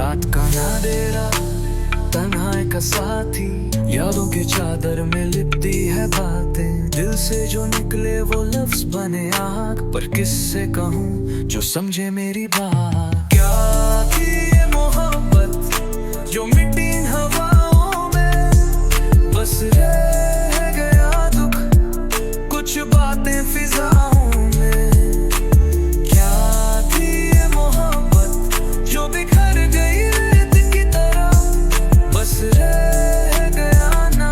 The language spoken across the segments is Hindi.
रात का अंधेरा तन्हाई का साथी, यादों के चादर में लिपटी है बातें, दिल से जो निकले वो लफ्ज बने आग, पर किससे कहूँ जो समझे मेरी बात। क्या थी ये मोहब्बत जो मिट्टी इन हवाओं में, बस रह गया दुख कुछ बातें फिजाओं में। क्या थी ये मोहब्बत जो बिखर गई रेत की तरह, बस रह गया ना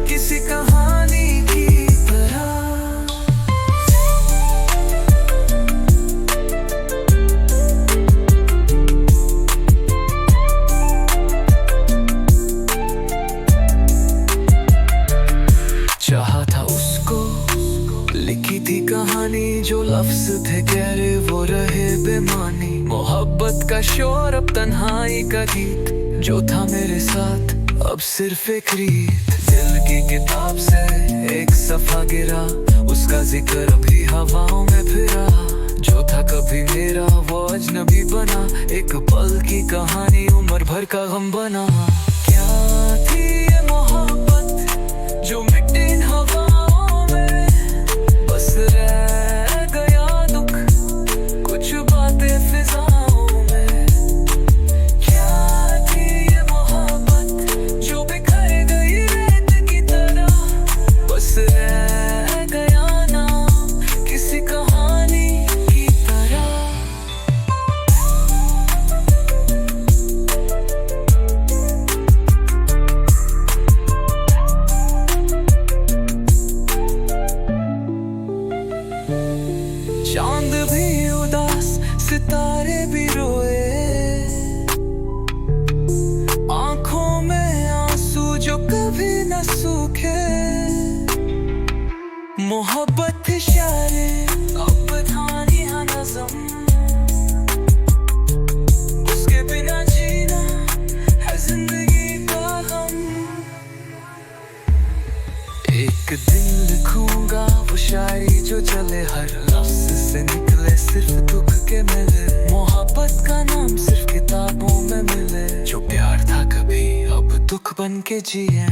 किसी कहानी की तरह। चाहा था उसको, लिखी थी कहानी, जो लफ्ज थे गहरे वो रहे बेमानी। मोहब्बत का शोर अब तन्हाई का गीत, जो था मेरे साथ अब सिर्फ एक रीत। दिल की किताब से एक सफा गिरा, उसका जिक्र अभी हवाओं में फिरा। जो था कभी मेरा वो अजनबी बना, एक पल की कहानी उम्र भर का गम बना। क्या थी ये मोहब्बत जो मिट्टी इन हवाओं में, बस रह गया दुख कुछ बातें फिजाओं में। क्या थी ये मोहब्बत जो बिखर गई रेत की तरह, बस रह गया ना किसी कहानी की तरह। चांद भी उदास सितारे भी रोए, आंखों में आंसू जो कभी न सूखे। मोहब्बत इशारे अब बधानी है नज़म, उसके बिना जीना है जिंदगी का गम। एक दिन लिखूंगा वो शायरी जो चले, हर लफ्ज से निकले सिर्फ दुख के मेले। मोहब्बत का नाम सिर्फ किताबों में मिले, जो प्यार था कभी अब दुख बन के जिए।